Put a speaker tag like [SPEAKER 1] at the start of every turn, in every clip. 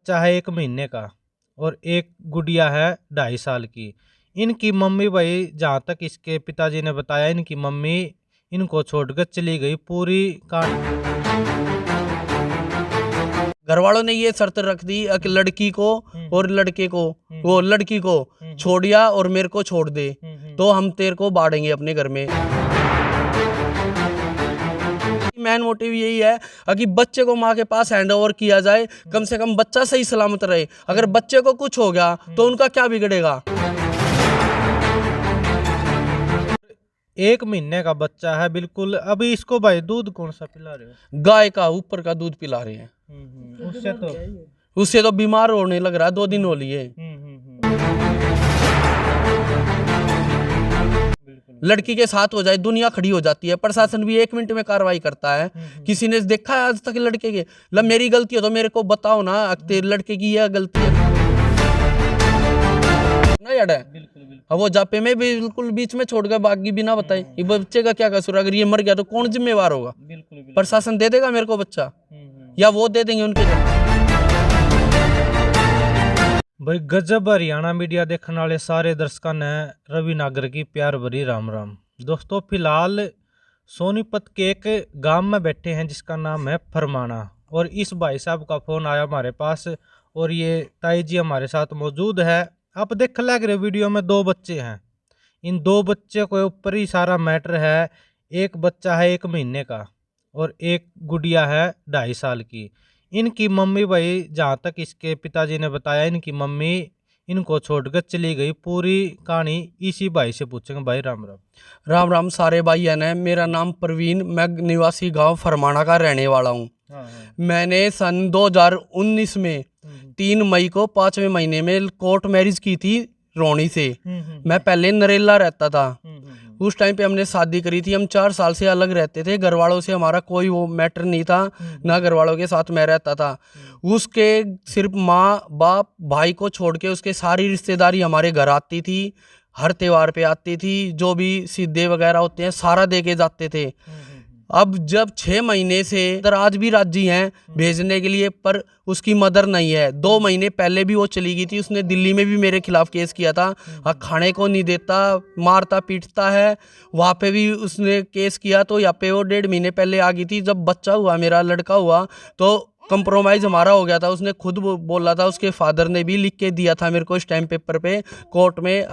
[SPEAKER 1] बच्चा है 1 महीने का और एक गुड़िया है 2.5 साल की। इनकी मम्मी भाई, जहाँ तक इसके पिताजी ने बताया, इनकी मम्मी इनको छोड़कर चली गई। पूरी कहानी
[SPEAKER 2] घर वालों ने ये शर्त रख दी कि लड़की को और लड़के को, वो लड़की को छोड़िया और मेरे को छोड़ दे तो हम तेरे को बांटेंगे अपने घर में। मेन मोटिव यही है कि बच्चे को माँ के पास हैंड ओवर किया जाए, कम से कम बच्चा सही सलामत रहे। अगर बच्चे को कुछ हो गया तो उनका क्या बिगड़ेगा।
[SPEAKER 1] 1 महीने का बच्चा है बिल्कुल। अभी इसको भाई दूध कौन सा पिला रहे हो?
[SPEAKER 2] गाय का ऊपर का दूध पिला रहे हैं। उससे तो बीमार होने लग रहा है, 2 दिन हो लिए। लड़की के साथ हो जाए दुनिया खड़ी हो जाती है। प्रशासन भी 1 मिनट में कार्रवाई करता है। किसी ने देखा है आज तक लड़के के? मेरी गलती हो तो मेरे को बताओ ना, तेरे लड़के की यह गलती है ना यार। अब वो जापे में भी बिल्कुल बीच में छोड़ गया, बाकी बिना बताए। ये बच्चे का क्या कसूर? अगर ये मर गया तो कौन जिम्मेवार होगा? प्रशासन दे देगा मेरे को बच्चा, या वो दे देंगे उनके?
[SPEAKER 1] भाई गजब। हरियाणा मीडिया देखने वाले सारे दर्शकों ने रवि नागर की प्यार भरी राम राम। दोस्तों, फिलहाल सोनीपत के एक गांव में बैठे हैं जिसका नाम है फरमाना, और इस भाई साहब का फोन आया हमारे पास, और ये ताई जी हमारे साथ मौजूद है। आप देख लग रहे वीडियो में 2 बच्चे हैं। इन 2 बच्चे के ऊपर ही सारा मैटर है। एक बच्चा है 1 महीने का और एक गुड़िया है 2.5 साल की। इनकी मम्मी भाई, जहाँ तक इसके पिताजी ने बताया, इनकी मम्मी इनको छोड़कर चली गई। पूरी कहानी इसी भाई से पूछेंगे। भाई राम राम।
[SPEAKER 2] राम राम सारे भाई है। मेरा नाम प्रवीण, मैं निवासी गांव फरमाना का रहने वाला हूँ। मैंने सन 2019 में 3 मई को 5वें महीने में कोर्ट मैरिज की थी रोणी से। मैं पहले नरेला रहता था। उस टाइम पे हमने शादी करी थी। हम 4 साल से अलग रहते थे। घर वालों से हमारा कोई वो मैटर नहीं था, ना घर वालों के साथ मैं रहता था। उसके सिर्फ माँ बाप भाई को छोड़ के उसके सारी रिश्तेदारी हमारे घर आती थी, हर त्योहार पे आती थी। जो भी सीधे वगैरह होते हैं सारा दे के जाते थे। अब जब 6 महीने से आज भी राजी हैं भेजने के लिए, पर उसकी मदर नहीं है। 2 महीने पहले भी वो चली गई थी। उसने दिल्ली में भी मेरे खिलाफ केस किया था। खाने को नहीं देता, मारता पीटता है। वहाँ पे भी उसने केस किया। तो यहाँ पे वो 1.5 महीने पहले आ गई थी। जब बच्चा हुआ, मेरा लड़का हुआ, तो कंप्रोमाइज़ हमारा हो गया था। उसने खुद बोला था, उसके फादर ने भी लिख के दिया था मेरे को स्टैम्प पेपर पे कोर्ट में,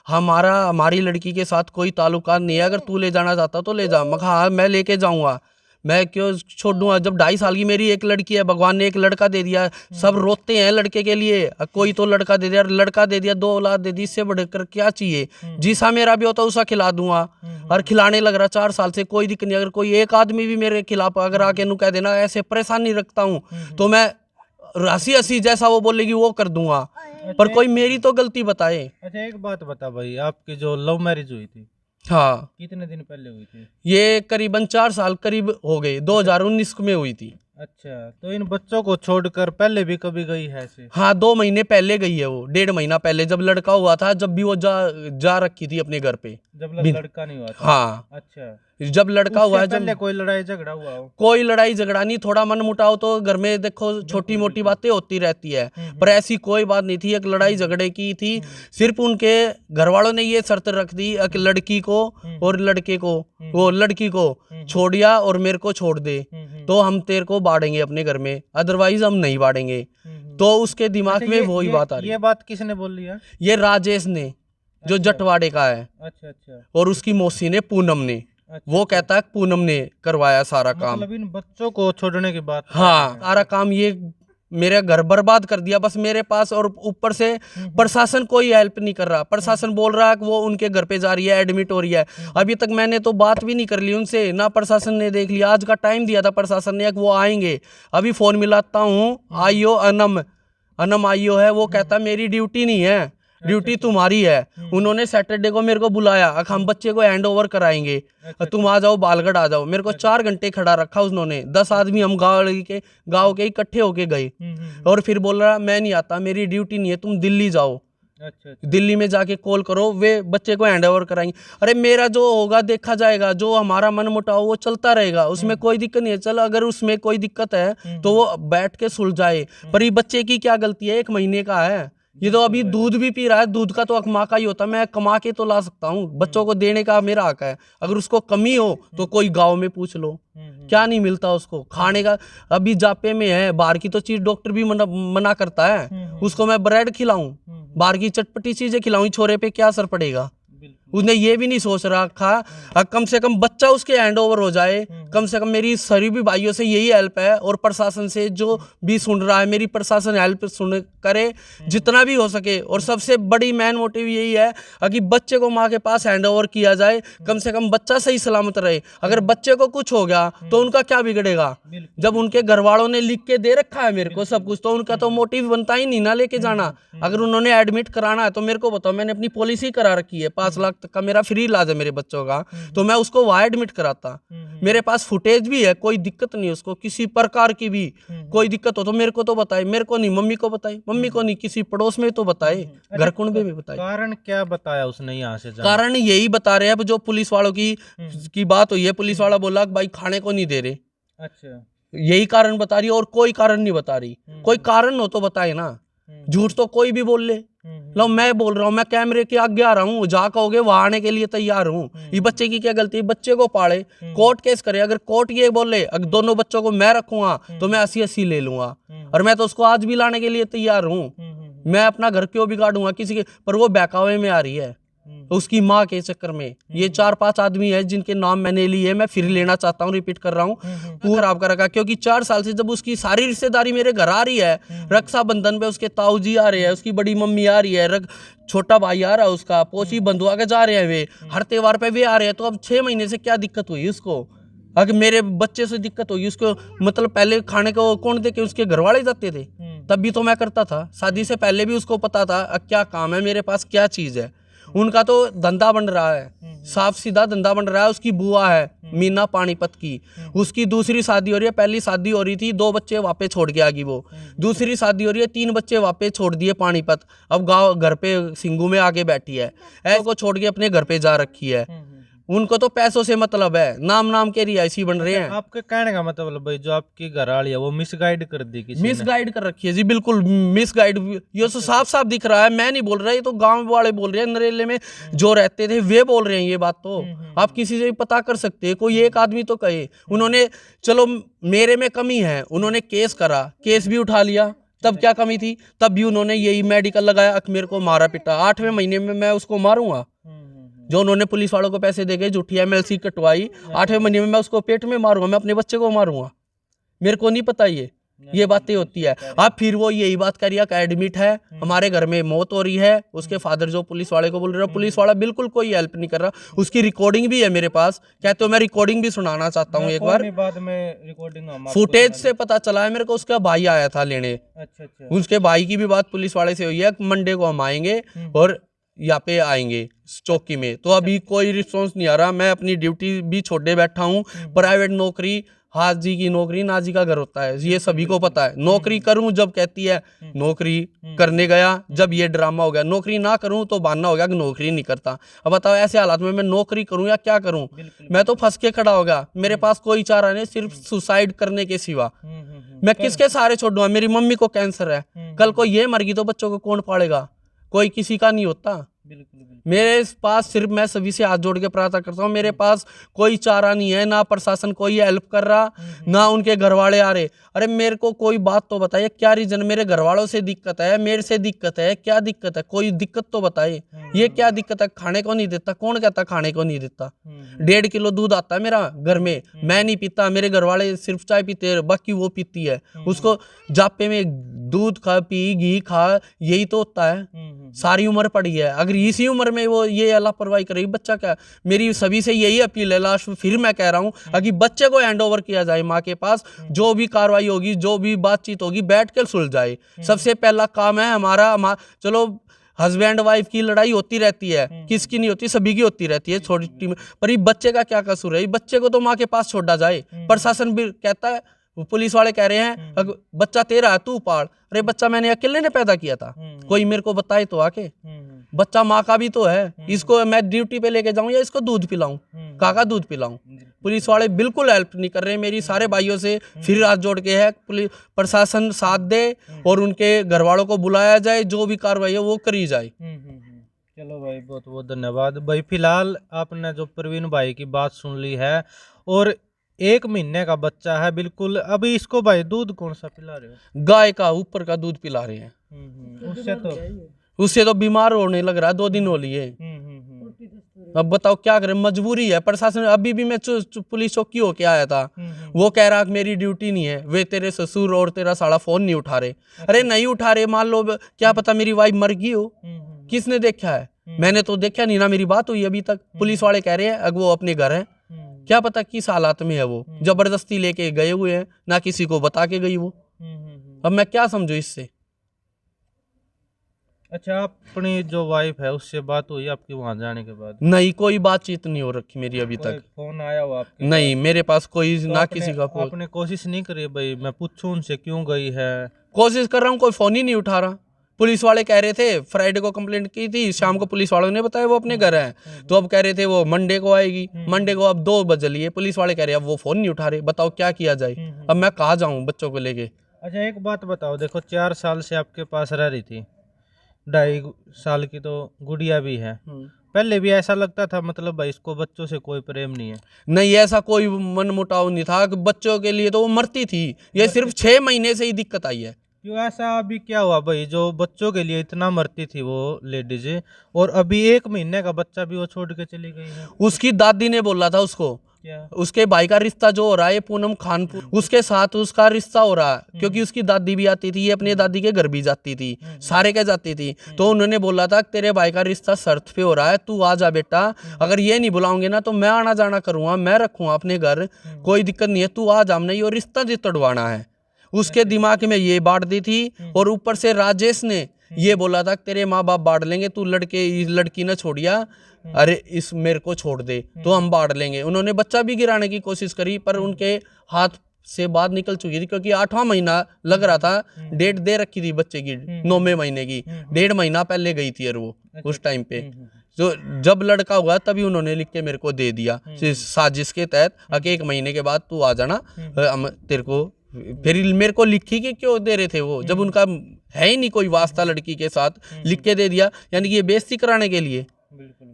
[SPEAKER 2] हमारी लड़की के साथ कोई ताल्लुकात नहीं है। अगर तू ले जाना चाहता तो ले जा। मैं कहा हाँ मैं लेके जाऊँगा, मैं क्यों छोड़ूंगा। जब 2.5 साल की मेरी एक लड़की है, भगवान ने एक लड़का दे दिया। सब रोते हैं लड़के के लिए, कोई तो लड़का दे दिया, लड़का दे दिया, 2 औलाद दे दी, इससे बढ़कर क्या चाहिए। जिसा मेरा भी होता उसा खिला दूंगा, और खिलाने लग रहा 4 साल से, कोई दिक्कत नहीं। अगर कोई एक आदमी भी मेरे खिलाफ अगर आके नु कह देना ऐसे परेशानी रखता हूँ, तो मैं हंसी जैसा वो बोलेगी वो कर दूंगा, पर कोई मेरी तो गलती बताए।
[SPEAKER 1] अच्छा एक बात बता भाई, आपकी जो लव मैरिज हुई थी,
[SPEAKER 2] हाँ,
[SPEAKER 1] कितने दिन पहले हुई थी?
[SPEAKER 2] ये करीबन 4 साल करीब हो गए, 2019 में हुई थी।
[SPEAKER 1] अच्छा, तो इन बच्चों को छोड़कर पहले भी कभी गई है ऐसे?
[SPEAKER 2] हाँ 2 महीने पहले गई है वो, 1.5 महीना पहले जब लड़का हुआ था, जब भी वो जा रखी थी अपने घर पे।
[SPEAKER 1] जब लड़का नहीं हुआ था?
[SPEAKER 2] हाँ।
[SPEAKER 1] अच्छा,
[SPEAKER 2] जब लड़का हुआ है,
[SPEAKER 1] जब कोई लड़ाई झगड़ा हुआ हो?
[SPEAKER 2] कोई लड़ाई झगड़ा नहीं, थोड़ा मन मुटाव तो घर में देखो छोटी मोटी बातें होती रहती है, पर ऐसी कोई बात नहीं थी। एक लड़ाई झगड़े की थी। सिर्फ उनके घर वालों ने ये शर्त रख दी कि लड़की को और लड़के को, वो लड़की को छोड़िया और मेरे को छोड़ दे तो हम तेरे को बांटेंगे अपने घर में, अदरवाइज हम नहीं बांटेंगे। तो उसके दिमाग में वही बात आ रही है।
[SPEAKER 1] ये बात किसने बोली है?
[SPEAKER 2] ये राजेश ने, जो जटवाड़े का है।
[SPEAKER 1] अच्छा।
[SPEAKER 2] और उसकी मौसी ने, पूनम ने। वो कहता है पूनम ने करवाया सारा काम।
[SPEAKER 1] मतलब इन बच्चों को छोड़ने की बात?
[SPEAKER 2] हाँ, सारा काम ये मेरे घर बर्बाद कर दिया बस मेरे पास, और ऊपर से प्रशासन कोई हेल्प नहीं कर रहा। प्रशासन बोल रहा है कि वो उनके घर पे जा रही है, एडमिट हो रही है। अभी तक मैंने तो बात भी नहीं कर ली उनसे, ना प्रशासन ने देख लिया। आज का टाइम दिया था प्रशासन ने कि वो आएंगे। अभी फोन मिलाता हूँ, आईओ अनम आईओ है, वो कहता मेरी ड्यूटी नहीं है, ड्यूटी तुम्हारी है। उन्होंने सैटरडे को मेरे को बुलाया, हम बच्चे को हैंड ओवर कराएंगे, तुम आ जाओ, बालगढ़ आ जाओ। मेरे को 4 घंटे खड़ा रखा उन्होंने। 10 आदमी हम गाँव के इकट्ठे होके गए, और फिर बोल रहा मैं नहीं आता, मेरी ड्यूटी नहीं है, तुम दिल्ली जाओ।
[SPEAKER 1] अच्छा अच्छा।
[SPEAKER 2] दिल्ली में जाके कॉल करो, वे बच्चे को हैंड ओवर कराएंगे। अरे मेरा जो होगा देखा जाएगा, जो हमारा मन मुटाव वो चलता रहेगा, उसमें कोई दिक्कत नहीं है। चल अगर उसमें कोई दिक्कत है तो वो बैठ के सुलझाए, पर ये बच्चे की क्या गलती है, 1 महीने का है, ये तो अभी दूध भी पी रहा है, दूध का तो हक माँ का ही होता है, मैं कमा के तो ला सकता हूँ, बच्चों को देने का मेरा हक है। अगर उसको कमी हो तो कोई गांव में पूछ लो, क्या नहीं मिलता उसको खाने का। अभी जापे में है, बाहर की तो चीज डॉक्टर भी मना करता है, उसको मैं ब्रेड खिलाऊं, बाहर की चटपटी चीजें खिलाऊं, छोरे पे क्या असर पड़ेगा। उसने ये भी नहीं सोच रखा कम से कम बच्चा उसके हैंड ओवर हो जाए। कम से कम मेरी सभी भी भाइयों से यही हेल्प है, और प्रशासन से जो भी सुन रहा है, मेरी प्रशासन हेल्प सुन करे जितना भी हो सके। और सबसे बड़ी मेन मोटिव यही है कि बच्चे को माँ के पास हैंड ओवर किया जाए, कम से कम बच्चा सही सलामत रहे। अगर बच्चे को कुछ हो गया तो उनका क्या बिगड़ेगा, जब उनके घर वालों ने लिख के दे रखा है मेरे को सब कुछ, तो उनका तो मोटिव बनता ही नहीं ना लेके जाना। अगर उन्होंने एडमिट कराना है तो मेरे को बताओ, मैंने अपनी पॉलिसी करा रखी है, 5 लाख तक का मेरा फ्री इलाज है मेरे बच्चों का, तो मैं उसको वहां एडमिट कराता। मेरे पास फुटेज भी है, कोई दिक्कत नहीं, उसको किसी प्रकार की भी कोई दिक्कत हो तो मेरे को तो बताए, मेरे को नहीं, मम्मी को बताए, मम्मी को नहीं, किसी पड़ोस में तो बताए, घर कुंडे में बताए।
[SPEAKER 1] कारण क्या बताया उसने यहाँ से जाने?
[SPEAKER 2] कारण यही बता रहे हैं, अब जो पुलिस वालों की बात हुई है, पुलिस वाला बोला कि भाई खाने को नहीं दे रहे,
[SPEAKER 1] अच्छा,
[SPEAKER 2] यही कारण बता रही है, और कोई कारण नहीं बता रही। कोई कारण हो तो बताए ना, झूठ तो कोई भी बोल ले। लो मैं बोल रहा हूँ, मैं कैमरे के आगे आ रहा हूँ, जहाँ कहोगे वहां आने के लिए तैयार हूँ। ये बच्चे की क्या गलती है, बच्चे को पाले, कोर्ट केस करे। अगर कोर्ट ये बोले अगर दोनों बच्चों को मैं रखूंगा तो मैं 80-80 ले लूंगा, और मैं तो उसको आज भी लाने के लिए तैयार हूँ। मैं अपना घर क्यों बिगाड़ूंगा किसी के, पर वो बहकावे में आ रही है उसकी माँ के चक्कर में। ये 4-5 आदमी है जिनके नाम मैंने लिए, मैं फिर लेना चाहता हूँ, रिपीट कर रहा हूँ, खराब कर रखा। क्योंकि 4 साल से जब उसकी सारी रिश्तेदारी मेरे घर आ रही है, रक्षाबंधन पे उसके ताऊ जी आ रहे हैं, उसकी बड़ी मम्मी आ रही है, छोटा भाई आ रहा है उसका, पोची बंधु आके जा रहे हैं, वे हर त्योहार पे वे आ रहे हैं। तो अब 6 महीने से क्या दिक्कत हुई उसको, अगर मेरे बच्चे से दिक्कत होगी उसको, मतलब पहले खाने को कौन दे के, उसके घर वाले जाते थे, तब भी तो मैं करता था। शादी से पहले भी उसको पता था क्या काम है मेरे पास, क्या चीज है। उनका तो धंधा बन रहा है, साफ सीधा धंधा बन रहा है। उसकी बुआ है मीना पानीपत की, उसकी दूसरी शादी हो रही है, पहली शादी हो रही थी 2 बच्चे वापस छोड़ के आ गई वो, दूसरी शादी हो रही है 3 बच्चे वापस छोड़ दिए पानीपत, अब गांव घर पे सिंगू में आके बैठी है, ऐसे को छोड़ के अपने घर पे जा रखी है। उनको तो पैसों से मतलब है, नाम नाम के रिहायशी बन रहे हैं।
[SPEAKER 1] आपके कहने का मतलब भाई जो आपकी घरवाली है वो मिसगाइड कर दी किसी ने?
[SPEAKER 2] मिसगाइड कर रखी है जी, बिल्कुल मिसगाइड। ये तो साफ साफ दिख रहा है, मैं नहीं बोल रहा, ये तो गांव वाले बोल रहे हैं, नरेले में जो रहते थे वे बोल रहे हैं ये बात। तो आप किसी से भी पता कर सकते हैं, कोई एक आदमी तो कहे। उन्होंने चलो मेरे में कमी है, उन्होंने केस करा, केस भी उठा लिया, तब क्या कमी थी, तब भी उन्होंने यही मेडिकल लगाया, मेरे को मारा पिटा। 8वें महीने में मैं उसको मारूंगा, जो उन्होंने पुलिस वालों को पैसे देके झूठी MLC कटवाई, 8वें महीने में मैं उसको पेट में मारूंगा, मैं अपने बच्चे को मारूंगा। मेरे को नहीं पता ये बातें होती है। अब फिर वो यही बात करिए कि एडमिट है, हमारे घर में मौत हो रही है। उसके फादर जो पुलिस वाले को बोल रहे हो, पुलिस वाला बिल्कुल कोई हेल्प नहीं कर रहा। उसकी रिकॉर्डिंग भी है मेरे पास, कहते हो मैं रिकॉर्डिंग भी सुनाना चाहता हूँ एक बार।
[SPEAKER 1] बाद में रिकॉर्डिंग
[SPEAKER 2] फुटेज से पता चला है मेरे को, उसका भाई आया था लेने।
[SPEAKER 1] अच्छा,
[SPEAKER 2] उसके भाई की भी बात पुलिस वाले से हुई है, मंडे को हम आएंगे और यहाँ पे आएंगे चौकी में। तो अभी कोई रिस्पॉन्स नहीं आ रहा। मैं अपनी ड्यूटी भी छोड़े बैठा हूँ। प्राइवेट नौकरी हाथ जी की नौकरी नाजी का घर होता है, ये सभी को पता है। नौकरी करूं जब कहती है नौकरी करने गया, जब ये ड्रामा हो गया। नौकरी ना करूं तो बहाना हो गया कि नौकरी नहीं करता। अब बताओ ऐसे हालात में मैं नौकरी करूं या क्या करूं? मैं तो फंस के खड़ा हो गया। मेरे पास कोई चारा नहीं सिर्फ सुसाइड करने के सिवा। मैं किसके सहारे छोड़ूंगा? मेरी मम्मी को कैंसर है, कल को ये मर गई तो बच्चों को कौन पालेगा? कोई किसी का नहीं होता। मेरे पास सिर्फ, मैं सभी से हाथ जोड़ के प्रार्थना करता हूँ, मेरे पास कोई चारा नहीं है, ना प्रशासन कोई हेल्प कर रहा, ना उनके घर वाले आ रहे। अरे मेरे को कोई बात तो बताइए, क्या रीजन? मेरे घर वालों से दिक्कत है, मेरे से दिक्कत है, क्या दिक्कत है? कोई दिक्कत तो बताइए, ये क्या दिक्कत है? खाने को नहीं देता, कौन कहता खाने को नहीं देता? 1.5 किलो दूध आता है मेरा घर में, मैं नहीं पीता, मेरे घर वाले सिर्फ चाय पीते हैं, बाकी वो पीती है। उसको जापे में दूध खा, पी, घी खा, यही तो होता है। सारी उम्र पड़ी है, अगर इसी उम्र में वो ये लापरवाही करेगी, बच्चा क्या? मेरी सभी से यही अपील है, लास्ट फिर मैं कह रहा हूँ, अगर बच्चे को हैंड ओवर किया जाए माँ के पास, जो भी कार्रवाई होगी, जो भी बातचीत होगी, बैठ कर सुलझाए। सबसे पहला काम है हमारा। चलो हस्बैंड वाइफ की लड़ाई होती रहती है, किसकी नहीं होती? सभी की होती रहती है छोटी में, पर ये बच्चे का क्या कसूर है? बच्चे को तो माँ के पास छोड़ा जाए। प्रशासन भी कहता है वो पुलिस वाले कह रहे हैं बच्चा तेरा है, तू पाल। अरे बच्चा मैंने अकेले ने पैदा किया था, कोई मेरे को बताए तो आके। बच्चा माँ का भी तो है, इसको मैं ड्यूटी पे लेके जाऊं या इसको दूध पिलाऊं, काका दूध पिलाऊं। पुलिस वाले बिल्कुल हेल्प नहीं कर रहे मेरी सारे भाइयों से फिर हाथ जोड़ के है, पुलिस प्रशासन साथ दे और उनके घर वालों को बुलाया जाए, जो भी कार्रवाई है वो करी जाए।
[SPEAKER 1] चलो भाई, बहुत बहुत धन्यवाद भाई। फिलहाल आपने जो प्रवीण भाई की बात सुन ली है, और 1 महीने का बच्चा है बिल्कुल। अभी इसको भाई दूध कौन सा पिला रहे हो?
[SPEAKER 2] गाय का ऊपर का दूध पिला रहे हैं। उससे तो बीमार होने लग रहा है, 2 दिन हो लिए। अब बताओ क्या करें, मजबूरी है। प्रशासन अभी भी मैं पुलिस चौकी होके आया था, वो कह रहा कि मेरी ड्यूटी नहीं है, वे तेरे ससुर और तेरा साला फोन नहीं उठा रहे। अरे नहीं उठा रहे, मान लो क्या पता मेरी वाइफ मर गई हो, किसने देखा है? मैंने तो देखा नहीं, ना मेरी बात हुई अभी तक। पुलिस वाले कह रहे हैं अगर वो अपने घर है, क्या पता किस हालात में है, वो जबरदस्ती लेके गए हुए हैं, ना किसी को बता के गई वो। अब मैं क्या समझू इससे?
[SPEAKER 1] अच्छा, अपनी जो वाइफ है उससे बात हुई आपकी वहां जाने के बाद?
[SPEAKER 2] नहीं, कोई बातचीत नहीं हो रखी मेरी अभी तक।
[SPEAKER 1] फोन आया हुआ आपके?
[SPEAKER 2] नहीं, मेरे पास कोई
[SPEAKER 1] तो
[SPEAKER 2] ना किसी का फोन।
[SPEAKER 1] आपने कोशिश नहीं करी भाई मैं पूछूं उनसे क्यों गई है?
[SPEAKER 2] कोशिश कर रहा हूँ, कोई फोन ही नहीं उठा रहा। पुलिस वाले कह रहे थे फ्राइडे को कंप्लेंट की थी, शाम को पुलिस वालों ने बताया वो अपने घर है, तो अब कह रहे थे वो मंडे को आएगी। मंडे को अब 2 बज लिए, पुलिस वाले कह रहे हैं अब वो फोन नहीं उठा रहे। बताओ क्या किया जाए, अब मैं कहाँ जाऊँ बच्चों को लेके?
[SPEAKER 1] अच्छा एक बात बताओ, देखो 4 साल से आपके पास रह रही थी, 2.5 साल की तो गुड़िया भी है। पहले भी ऐसा लगता था मतलब भाई इसको बच्चों से कोई प्रेम नहीं है?
[SPEAKER 2] नहीं, ऐसा कोई मन मुटाव नहीं था। बच्चों के लिए तो वो मरती थी, ये सिर्फ 6 महीने से ही दिक्कत आई है।
[SPEAKER 1] क्यों ऐसा अभी क्या हुआ भाई जो बच्चों के लिए इतना मरती थी वो लेडीज, और अभी 1 महीने का बच्चा भी वो छोड़ के चली गई है?
[SPEAKER 2] उसकी दादी ने बोला था उसको,
[SPEAKER 1] क्या?
[SPEAKER 2] उसके भाई का रिश्ता जो हो रहा है पूनम खानपुर, उसके साथ उसका रिश्ता हो रहा है, क्योंकि उसकी दादी भी आती थी, ये अपने दादी के घर भी जाती थी, सारे के जाती थी। तो उन्होंने बोला था तेरे भाई का रिश्ता शर्त पे हो रहा है, तू आ जा बेटा, अगर ये नहीं बुलाओगे ना तो मैं आना जाना करूंगा, मैं रखूंगा अपने घर, कोई दिक्कत नहीं है, तू आ जा, नहीं और रिश्ता तोड़वाना है। उसके दिमाग में ये बांट दी थी, और ऊपर से राजेश ने ये बोला था तेरे माँ बाप बांट लेंगे, तू लड़की न छोड़िया, अरे इस मेरे को छोड़ दे तो हम बांट लेंगे। उन्होंने बच्चा भी गिराने की कोशिश करी, पर उनके हाथ से बात निकल चुकी थी, क्योंकि 8वां महीना लग रहा था, डेट दे रखी थी बच्चे की 9वें महीने की, 1.5 महीना पहले गई थी। और वो उस टाइम पे जो जब लड़का हुआ तभी उन्होंने लिख के मेरे को दे दिया साजिश के तहत, अगर 1 महीने के बाद तू आ जाना, हम तेरे को। फिर मेरे को लिखी के क्यों दे रहे थे वो, जब उनका है ही नहीं कोई वास्ता लड़की के साथ, लिख के दे दिया, यानी कि ये बेइज्जती कराने के लिए।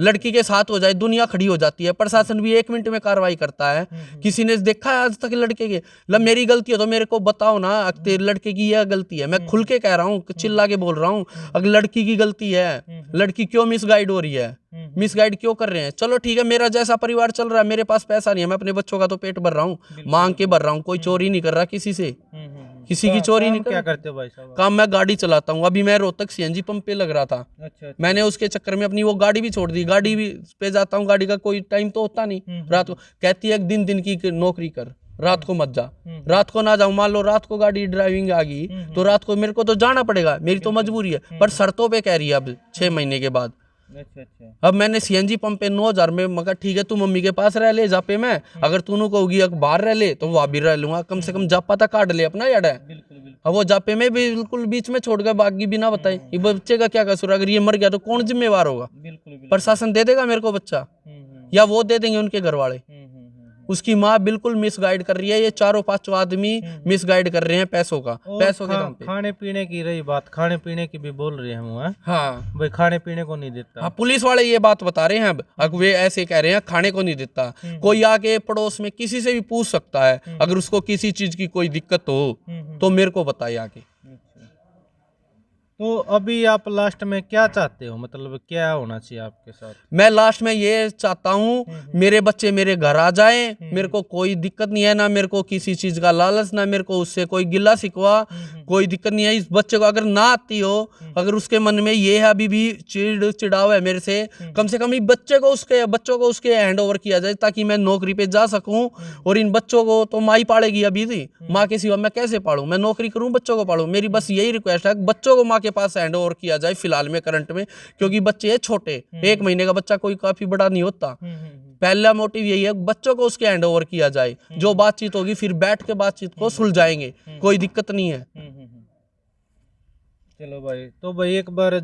[SPEAKER 2] लड़की के साथ हो जाए दुनिया खड़ी हो जाती है, प्रशासन भी 1 मिनट में कार्रवाई करता है। किसी ने देखा है आज तक लड़के के? मेरी गलती हो तो मेरे को बताओ ना, तेरे लड़के की यह गलती है, मैं खुल के कह रहा हूँ, चिल्ला के बोल रहा हूँ, अगर लड़की की गलती है, लड़की क्यों मिसगाइड हो रही है, मिसगाइड क्यों कर रहे हैं? चलो ठीक है, मेरा जैसा परिवार चल रहा है, मेरे पास पैसा नहीं है, मैं अपने बच्चों का तो पेट भर रहा हूँ, मांग के भर रहा हूँ, कोई चोरी नहीं कर रहा किसी से, किसी की चोरी नहीं।
[SPEAKER 1] क्या करते हो भाई साहब?
[SPEAKER 2] काम मैं गाड़ी चलाता हूँ। अभी मैं रोहतक सीएनजी पंप पे लग रहा था।
[SPEAKER 1] अच्छा।
[SPEAKER 2] मैंने उसके चक्कर में अपनी वो गाड़ी भी छोड़ दी, गाड़ी भी पे जाता हूँ, गाड़ी का कोई टाइम तो होता नहीं। रात को कहती है दिन की नौकरी कर, रात को मत जा, रात को ना जाऊं, मान लो रात को गाड़ी ड्राइविंग आ गई तो रात को मेरे को तो जाना पड़ेगा, मेरी तो मजबूरी है, पर शर्तों पे कह रही है अब 6 महीने के बाद।
[SPEAKER 1] अच्छा।
[SPEAKER 2] अब मैंने सीएनजी पंप पे 9,000 में मगर ठीक है तू मम्मी के पास रह ले जापे में, अगर तूने कहोगी बाहर रह ले तो वहां भी रह लूंगा, कम से कम जापा तक काट ले अपना यार है। अब वो जापे में भी बिल्कुल बीच में छोड़ गया, बाकी बिना बताए, ये बच्चे का क्या कसूर? अगर ये मर गया तो कौन जिम्मेवार होगा? प्रशासन दे देगा मेरे को बच्चा, या वो दे देंगे उनके घर वाले? उसकी माँ बिल्कुल मिसगाइड कर रही है, ये 4-5 आदमी मिसगाइड कर रहे हैं पैसों के दाम पे।
[SPEAKER 1] खाने पीने की रही बात, खाने पीने की भी बोल रहे हैं हम।
[SPEAKER 2] हाँ
[SPEAKER 1] भाई खाने पीने को नहीं देता?
[SPEAKER 2] हाँ, पुलिस वाले ये बात बता रहे हैं। अब वे ऐसे कह रहे हैं खाने को नहीं देता। कोई आके पड़ोस में किसी से भी पूछ सकता है, अगर उसको किसी चीज की कोई दिक्कत हो तो मेरे को बताए आके।
[SPEAKER 1] तो अभी आप लास्ट में क्या चाहते हो, मतलब क्या होना चाहिए आपके साथ?
[SPEAKER 2] मैं लास्ट में ये चाहता हूँ मेरे बच्चे मेरे घर आ जाए, मेरे को कोई दिक्कत नहीं है, ना मेरे को किसी चीज का लालच, ना मेरे को उससे कोई गिला शिकवा, कोई दिक्कत नहीं है। इस बच्चे को अगर ना आती हो, अगर उसके मन में ये है अभी भी चिड़ाव है मेरे से कम इस बच्चों को उसके हैंड ओवर किया जाए, ताकि मैं नौकरी पे जा सकूं। और इन बच्चों को तो माँ ही पालेगी अभी थी, माँ के सिवा मैं कैसे पालूं? मैं नौकरी करूं बच्चों को पालूं? मेरी बस यही रिक्वेस्ट है, बच्चों को माँ के पास हैंड ओवर किया जाए फिलहाल में, करंट में, क्योंकि बच्चे हैं छोटे, 1 महीने का बच्चा कोई काफी बड़ा नहीं होता। पहला मोटिव यही है बच्चों को उसके हैंड ओवर किया जाए, जो बातचीत होगी फिर बैठ के बातचीत को सुलझाएंगे, कोई दिक्कत नहीं है।
[SPEAKER 1] चलो भाई, तो भाई एक बार